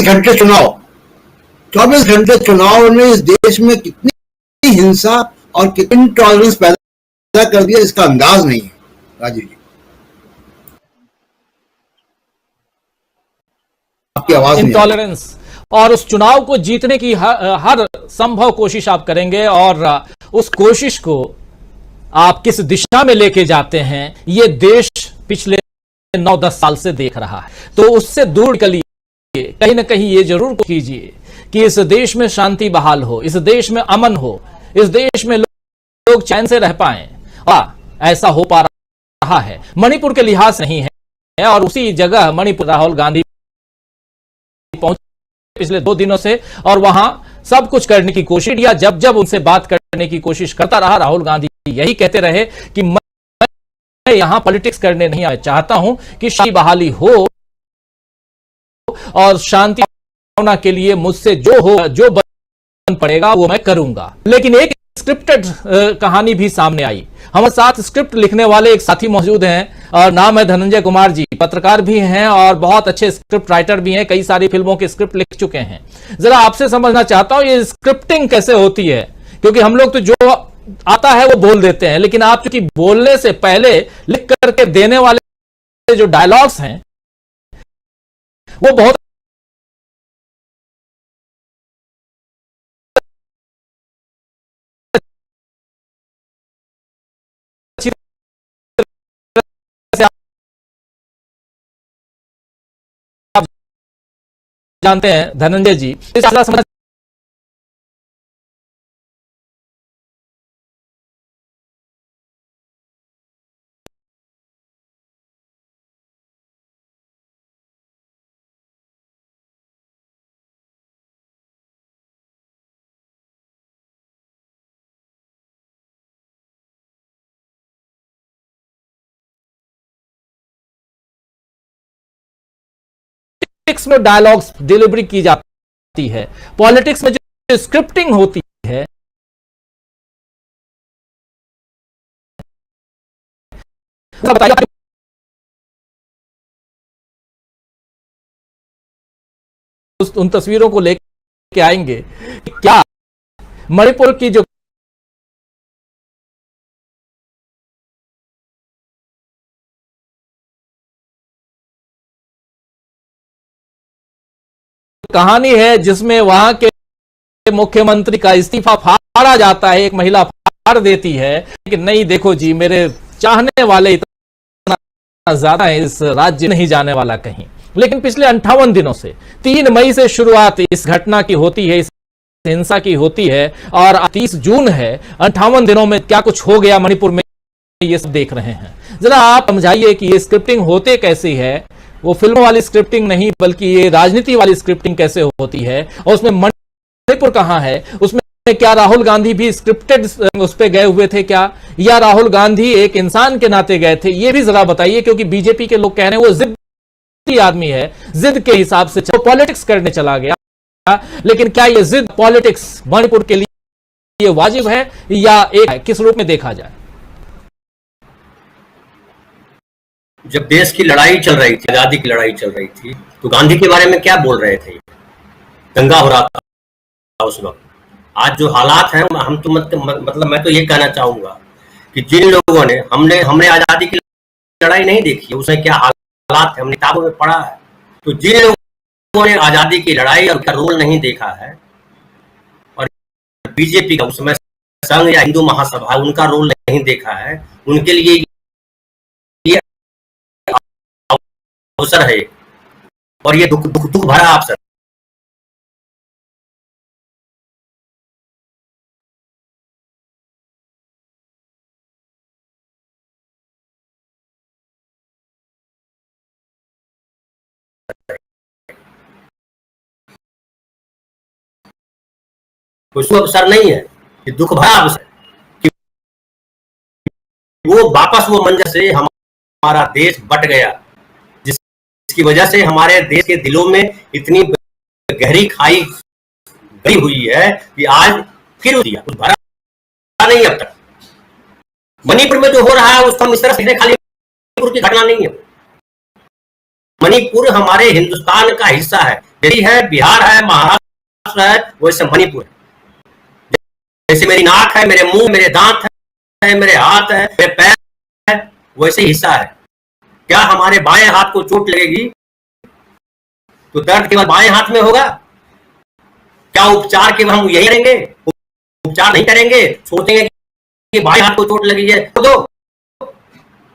घंटे चुनाव, 24 घंटे चुनाव ने इस देश में कितनी हिंसा और कितनी टॉलरेंस पैदा कर दिया, इसका अंदाज नहीं है। राजीव जी, आपकी आवाज नहीं। इंटॉलरेंस और उस चुनाव को जीतने की हर संभव कोशिश आप करेंगे, और उस कोशिश को आप किस दिशा में लेके जाते हैं ये देश पिछले 9-10 साल से देख रहा है। तो उससे दूर निकलिए, कहीं ना कहीं ये जरूर कीजिए कि इस देश में शांति बहाल हो, इस देश में अमन हो, इस देश में लोग चैन से रह पाए। और ऐसा हो पा रहा है मणिपुर के लिहाज नहीं है, और उसी जगह मणिपुर राहुल गांधी पहुंचे पिछले 2 दिनों से, और वहां सब कुछ करने की कोशिश किया। जब जब उनसे बात करने की कोशिश करता रहा, राहुल गांधी यही कहते रहे कि मैं यहां पॉलिटिक्स करने नहीं आया, चाहता हूं कि शांति बहाली हो, और शांति भावना के लिए मुझसे जो बन पड़ेगा वो मैं करूंगा। लेकिन एक स्क्रिप्टेड कहानी भी सामने आई। हमारे साथ स्क्रिप्ट लिखने वाले एक साथी मौजूद हैं, और नाम है धनंजय कुमार जी। पत्रकार भी हैं और बहुत अच्छे स्क्रिप्ट राइटर भी हैं, कई सारी फिल्मों के स्क्रिप्ट लिख चुके हैं। जरा आपसे समझना चाहता हूं ये स्क्रिप्टिंग कैसे होती है, क्योंकि हम लोग तो जो आता है वो बोल देते हैं, लेकिन आप चूंकि बोलने से पहले लिख करके देने वाले जो डायलॉग्स हैं वो बहुत जानते हैं धनंजय जी। समझ पॉलिटिक्स में डायलॉग्स डिलीवरी की जाती है, पॉलिटिक्स में जो स्क्रिप्टिंग होती है बताइए। उन तस्वीरों को लेके आएंगे, क्या मणिपुर की जो कहानी है जिसमें वहां के मुख्यमंत्री का इस्तीफा फाड़ा जाता है, एक महिला फाड़ देती है कि नहीं देखो जी, मेरे चाहने वाले इतना ज्यादा है, इस राज्य नहीं जाने वाला कहीं। लेकिन पिछले 58 दिनों से 3 मई से शुरुआत इस घटना की होती है, इस हिंसा की होती है, और 30 जून है। 58 दिनों में क्या कुछ हो गया मणिपुर में, ये सब देख रहे हैं। जरा आप समझाइए कि ये स्क्रिप्टिंग होते कैसी है, वो फिल्मों वाली स्क्रिप्टिंग नहीं बल्कि ये राजनीति वाली स्क्रिप्टिंग कैसे होती है, और उसमें मणिपुर कहां है, उसमें क्या राहुल गांधी भी स्क्रिप्टेड उस पे गए हुए थे क्या, या राहुल गांधी एक इंसान के नाते गए थे, ये भी जरा बताइए। क्योंकि बीजेपी के लोग कह रहे हैं वो जिद्दी आदमी है, जिद के हिसाब से पॉलिटिक्स करने चला गया। लेकिन क्या ये जिद पॉलिटिक्स मणिपुर के लिए वाजिब है या एक किस रूप में देखा जाए? जब देश की लड़ाई चल रही थी, आजादी की लड़ाई चल रही थी, तो गांधी के बारे में क्या बोल रहे थे? दंगा हो रहा था उस वक्त। आज जो हालात हैं, हम तो मतलब मैं तो ये कहना चाहूंगा कि जिन लोगों ने हमने आजादी की लड़ाई नहीं देखी, उसमें क्या हालात है हमने किताबों में पढ़ा है। तो जिन लोगों ने आजादी की लड़ाई और उसका रोल नहीं देखा है, और बीजेपी का उसमें संघ या हिंदू महासभा उनका रोल नहीं देखा है, उनके लिए ये अवसर है, और ये दुख भरा अवसर। कोई अवसर नहीं है, ये दुख भरा अवसर कि वो वापस वो मंजर से हमारा देश बट गया, जिसकी वजह से हमारे देश के दिलों में इतनी गहरी खाई गई हुई है कि आज फिर दिया कुछ भरा नहीं। अब तक मणिपुर में जो हो रहा है उसको हम इस तरह से खाली मणिपुर की घटना नहीं है। मणिपुर हमारे हिंदुस्तान का हिस्सा है, दिल्ली है, बिहार है, महाराष्ट्र है, वैसे मणिपुर है। जैसे मेरी नाक है, मेरे मुंह, मेरे दांत है, मेरे हाथ है, मेरे पैर है, वैसे हिस्सा है। क्या हमारे बाएं हाथ को चोट लगेगी तो दर्द केवल बाएं हाथ में होगा? क्या उपचार केवल हम यही करेंगे? उपचार नहीं करेंगे, सोचेंगे कि बाएं हाथ को चोट लगी है तो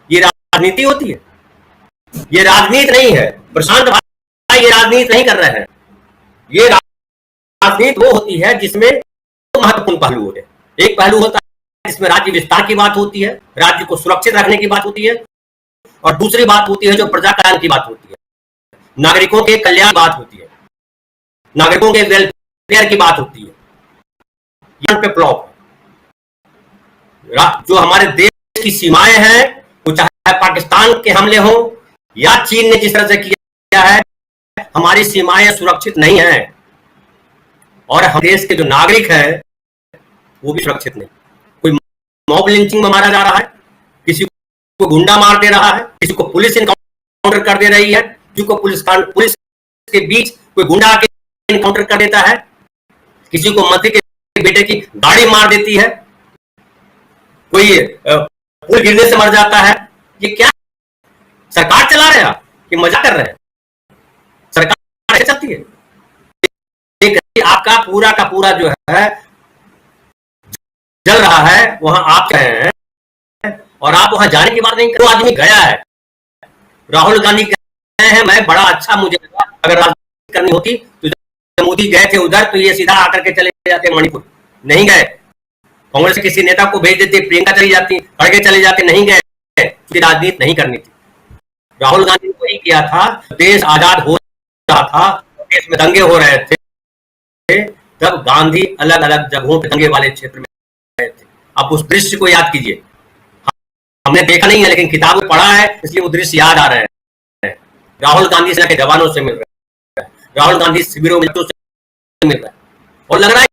ये राजनीति होती है? ये राजनीति नहीं है प्रशांत भाई, ये राजनीति नहीं कर रहे हैं। ये राजनीति वो होती है जिसमें दो महत्वपूर्ण पहलू होते हैं। एक पहलू होता है जिसमें राज्य विस्तार की बात होती है, राज्य को सुरक्षित रखने की बात होती है, और दूसरी बात होती है जो प्रजा कल्याण की बात होती है, नागरिकों के कल्याण की बात होती है, नागरिकों के वेलफेयर की बात होती है। यहाँ पे ब्लॉक जो हमारे देश की सीमाएं हैं, वो चाहे पाकिस्तान के हमले हो या चीन ने जिस तरह से किया है, हमारी सीमाएं सुरक्षित नहीं है, और हम देश के जो नागरिक हैं वो भी सुरक्षित नहीं। कोई मॉब लिंचिंग में मारा जा रहा है, किसी को गुंडा मार दे रहा है, किसी को पुलिस इनकाउंटर कर दे रही है, किसी को पुलिस के बीच कोई गुंडा आके इनकाउंटर कर देता है, किसी को मंत्री के बेटे की गाड़ी मार देती है, कोई पुल गिरने से मर जाता है। ये क्या सरकार चला रहे हैं कि मजाक कर रहे हैं? सरकार चलती है। आपका पूरा का पूरा जो है जल रहा है, वहां आप गए हैं और आप वहां जाने की बात नहीं कर। वो आदमी गया है, राहुल गांधी गए हैं, मैं बड़ा अच्छा मुझे लगा। अगर राजनीति करनी होती तो मोदी गए थे उधर तो ये सीधा आकर के चले जाते मणिपुर, नहीं गए। कांग्रेस के किसी नेता को भेज देते, प्रियंका चली जाती, खड़गे चले जाते, नहीं गए, राजनीति नहीं करनी थी। राहुल गांधी ने वही किया था। देश आजाद हो रहा था, देश में दंगे हो रहे थे, तब गांधी अलग अलग जगहों पे दंगे वाले क्षेत्र में गए थे। आप उस दृश्य को याद कीजिए, हमने देखा नहीं है लेकिन किताब में पढ़ा है, इसलिए वो दृश्य याद आ रहे हैं। राहुल गांधी सेना के जवानों से मिल रहे हैं, राहुल गांधी शिविरों में मिल रहा है, और लग रहा है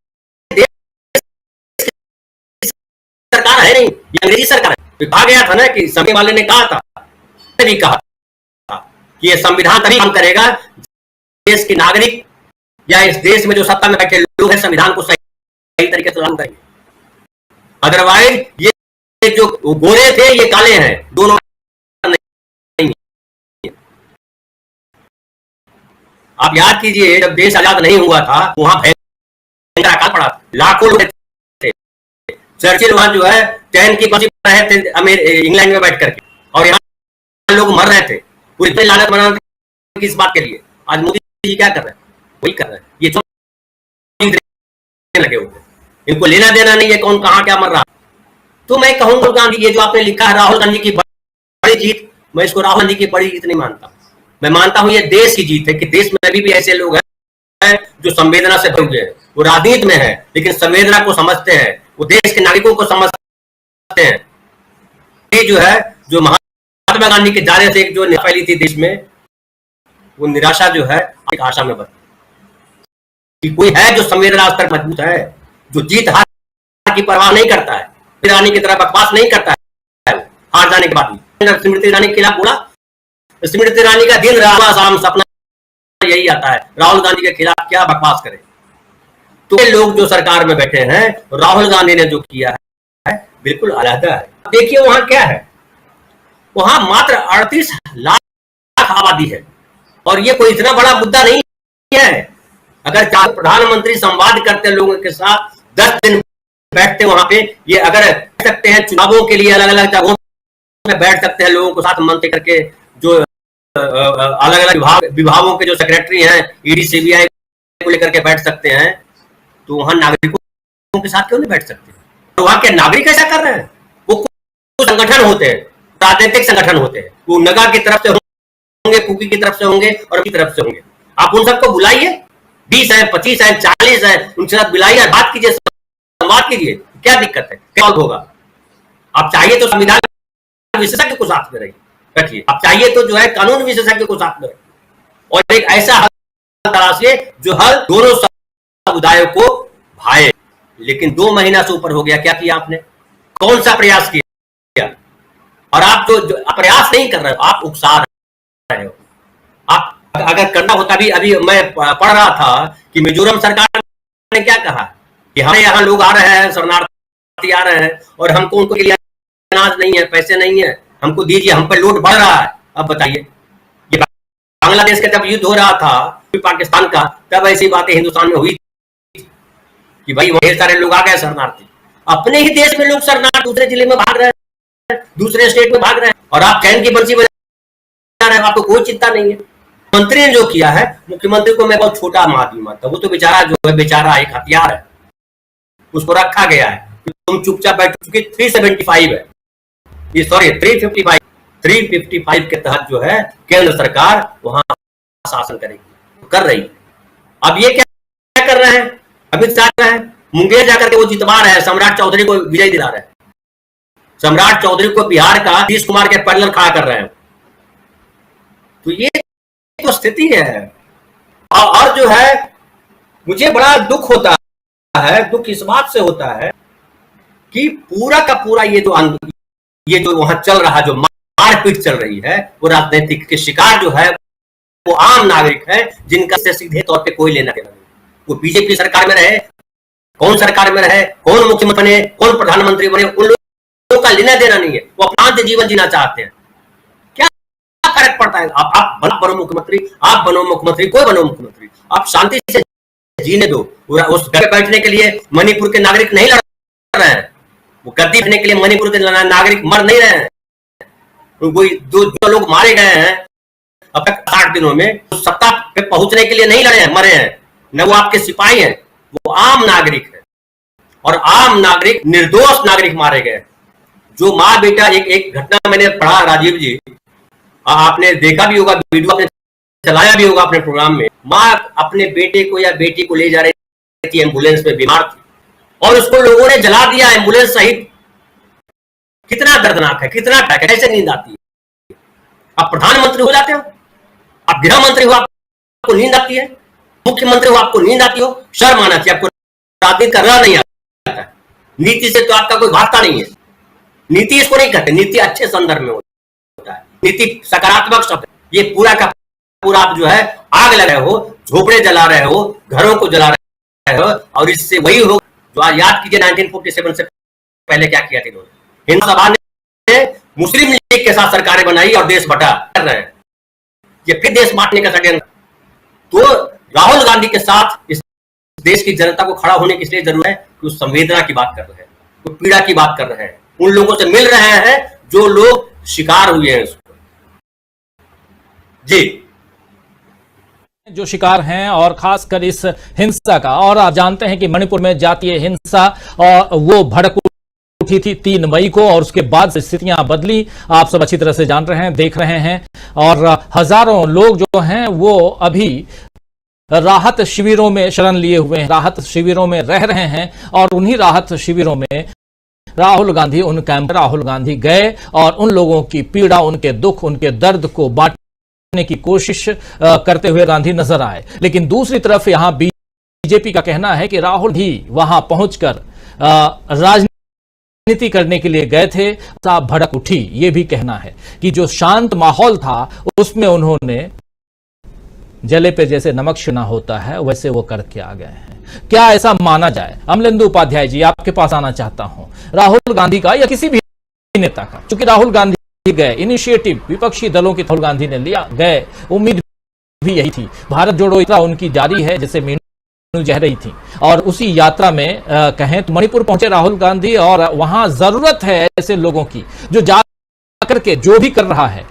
सरकार है नहीं, ये अंग्रेजी सरकार है। तो कहा गया था ना कि समय वाले ने कहा था, भी कहा था कि ये संविधान तभी काम करेगा देश के नागरिक या इस देश में जो सत्ता में बैठे लोग हैं संविधान को सही तरीके से लागू करेंगे। अदरवाइज ये जो गोरे थे ये काले हैं, दोनों नहीं। आप याद कीजिए जब देश आजाद नहीं हुआ था वहां भयंकर अकाल पड़ा, लाखों लोग थे। चर्चिल वहां जो है ट्रेन की पंक्ति पर रहे थे इंग्लैंड में बैठ करके, और यहाँ लोग मर रहे थे। पूरी लालच बना किस बात के लिए? आज मोदी जी क्या कर रहे हैं? वही कर रहे हैं। ये लगे हुए, इनको लेना देना नहीं है कौन कहां क्या मर रहा। तो मैं कहूंगा गांधी, ये जो आपने लिखा है राहुल गांधी की बड़ी जीत, मैं इसको राहुल गांधी की बड़ी जीत नहीं मानता। मैं मानता हूं ये देश की जीत है कि देश में अभी भी ऐसे लोग हैं जो संवेदना से भरे हुए हैं। वो राजनीति में है लेकिन संवेदना को समझते हैं, वो देश के नागरिकों को समझते हैं। ये जो है जो महात्मा गांधी के जाने से एक जो फैली थी देश में, वो निराशा जो है एक आशा में बदली। कोई है जो संवेदना स्तर मजबूत है, जो जीत हार की परवाह नहीं करता है, ईरानी की तरह बकवास नहीं करता है हार जाने के बाद। स्मृति ईरानी के खिलाफ बोला, स्मृति ईरानी का दिन रात शाम सपना यही आता है राहुल गांधी के खिलाफ क्या बकवास करे। तो लोग जो सरकार में बैठे हैं, राहुल गांधी ने जो किया है बिल्कुल अलहदा है। देखिए वहां क्या है, वहां मात्र 38 लाख आबादी है, और ये कोई इतना बड़ा मुद्दा नहीं है। अगर प्रधानमंत्री संवाद करते लोगों के साथ 10 दिन बैठते वहां पे, ये अगर बैठ सकते हैं चुनावों के लिए अलग अलग जगहों में बैठ सकते हैं लोगों को साथ मंत्री करके, जो अलग अलग विभागों के जो सेक्रेटरी हैं, ईडी सीबीआई को लेकर के बैठ सकते हैं, तो वहां नागरिकों के साथ क्यों नहीं बैठ सकते? तो वहां के नागरिक ऐसा कर रहे हैं। वो कुछ संगठन होते हैं, राजनीतिक संगठन होते हैं, वो नगा की तरफ से होंगे, कुकी की तरफ से होंगे और की तरफ से होंगे। आप उन सबको बुलाइए, 20 है, 25 है, 40 है, उनके साथ बुलाइए, बात कीजिए, संवाद कीजिए, क्या दिक्कत है, क्या होगा? आप चाहिए तो संविधान विशेषज्ञ को साथ में रखिए, आप चाहिए तो जो है कानून विशेषज्ञ को साथ में रखिए, और एक ऐसा हल तलाशिए जो हल दोनों समुदायों को भाए। लेकिन 2 महीना से ऊपर हो गया, क्या किया आपने? कौन सा प्रयास किया? और आप जो प्रयास नहीं कर रहे हो, आप उकसा रहे हो, आप अगर करना होता, अभी मैं पढ़ रहा था कि मिजोरम सरकार ने क्या कहा कि हमारे यहाँ लोग आ रहे हैं, शरणार्थी आ रहे हैं और हमको उनको के लिए अनाज नहीं है, पैसे नहीं है, हमको दीजिए, हम पर लोड बढ़ रहा है। अब बताइए, ये बांग्लादेश का जब युद्ध हो रहा था पाकिस्तान का, तब ऐसी बातें हिंदुस्तान में हुई कि भाई ढेर सारे लोग आ गए शरणार्थी। अपने ही देश में लोग शरणार्थी दूसरे जिले में भाग रहे हैं, दूसरे स्टेट में भाग रहे हैं, और आप चैन की बंसी बजा रहे हैं, आपको कोई चिंता नहीं है। मंत्री ने जो किया है, मुख्यमंत्री को मैं बहुत छोटा आदमी मानता हूं। वो तो बेचारा जो है, बेचारा एक हथियार है, उसको रखा गया है, तुम चुपचाप बैठ। चुकी 375 है, ये सॉरी 355 के तहत जो है केंद्र सरकार वहां शासन करेगी, कर रही है। अब ये क्या कर रहे हैं, अमित शाह रहे हैं मुंगेर जाकर के वो जितवा रहे हैं, सम्राट चौधरी को विजय दिला रहे हैं। सम्राट चौधरी को बिहार का नीतीश कुमार के पैरेलल खड़ा कर रहे हैं। तो ये तो स्थिति है। और जो है, मुझे बड़ा दुख होता है, दुख इस बात से होता है कि पूरा का पूरा ये जो वहां चल रहा, जो मारपीट चल रही है, वो राजनीतिक के शिकार जो है वो आम नागरिक है, जिनका से सीधे तौर पे कोई लेना देना नहीं। वो बीजेपी सरकार में रहे, कौन सरकार में रहे, कौन मुख्यमंत्री बने, कौन प्रधानमंत्री बने, उन लोगों का लेना देना नहीं है। वो अपना जीवन जीना चाहते हैं। क्या फर्क पड़ता है? आप बनो मुख्यमंत्री, आप बनो मुख्यमंत्री, कोई बनो मुख्यमंत्री, आप शांति से जीने दो। उस घर बैठने के लिए मणिपुर के नागरिक नहीं लड़ रहे हैं, वो गद्दी बैठने के लिए मणिपुर के नागरिक मर नहीं रहे हैं। कोई दो लोग मारे गए हैं अब तक 60 दिनों में, सत्ता पे पहुंचने के लिए नहीं लड़े हैं, मरे हैं। न वो आपके सिपाही हैं, वो आम नागरिक है, और आम नागरिक, निर्दोष नागरिक मारे गए। जो माँ बेटा, एक घटना मैंने पढ़ा, राजीव जी आपने देखा भी होगा, वीडियो आपने चलाया भी होगा अपने प्रोग्राम में। माँ अपने बेटे को या बेटी को ले जा रही थी, एम्बुलेंस में बीमार थी, और उसको लोगों ने जला दिया एम्बुलेंस सहित। कितना दर्दनाक है, कितना कैसे नींद आती है। आप प्रधानमंत्री हो जाते हो, आप गृह मंत्री हो, आपको नींद आती है, मुख्यमंत्री हो, आपको नींद आती हो। शर्म आना चाहिए आपको, राजनीति करना नहीं आता। नीति से तो आपका कोई वास्ता नहीं है। नीति इसको नहीं कहते, नीति अच्छे संदर्भ में होता है, नीति सकारात्मक शब्द। ये पूरा का पूरा आप जो है आग लगा रहे हो, झोपड़े जला रहे हो, घरों को जला रहे हो, और इससे वही हो जो आज याद कीजिए 1947 से पहले क्या किया था इन्होंने। हिंदू सभा ने मुस्लिम लीग के साथ सरकारें बनाई और देश बटा कर रहे हैं। ये फिर देश बांटने का षड्यंत्र। तो राहुल गांधी के साथ इस देश की जनता को खड़ा होने की इसलिए जरूरत है कि उस संवेदना की बात कर रहे हैं, वो पीड़ा की बात कर रहे हैं, उन लोगों से मिल रहे हैं जो लोग शिकार हुए हैं उसको। जी, जो शिकार हैं, और खासकर इस हिंसा का। और आप जानते हैं कि मणिपुर में जातीय हिंसा और वो भड़क उठी थी 3 मई को, और उसके बाद स्थितियां बदली। आप सब अच्छी तरह से जान रहे हैं, देख रहे हैं, और हजारों लोग जो हैं वो अभी राहत शिविरों में शरण लिए हुए हैं, राहत शिविरों में रह रहे हैं। और उन्हीं राहत शिविरों में राहुल गांधी, उन कैंप राहुल गांधी गए और उन लोगों की पीड़ा, उनके दुख, उनके दर्द को बांटने की कोशिश करते हुए गांधी नजर आए। लेकिन दूसरी तरफ यहां बीजेपी का कहना है कि राहुल भी वहां पहुंचकर राजनीति करने के लिए गए थे, साहब भड़क उठी। ये भी कहना है कि जो शांत माहौल था उसमें उन्होंने जले पे जैसे नमक छिड़कना होता है वैसे वो करके आ गए हैं। क्या ऐसा माना जाए? अमलेंदु उपाध्याय जी, आपके पास आना चाहता हूं। राहुल गांधी का या किसी भी नेता का, क्योंकि राहुल गांधी गए, इनिशिएटिव विपक्षी दलों की राहुल गांधी ने लिया, गए, उम्मीद भी यही थी। भारत जोड़ो यात्रा उनकी जारी है, जैसे मीनू जह रही थी, और उसी यात्रा में कहें तो मणिपुर पहुंचे राहुल गांधी, और वहां जरूरत है ऐसे लोगं की जो जा करके जो भी कर रहा है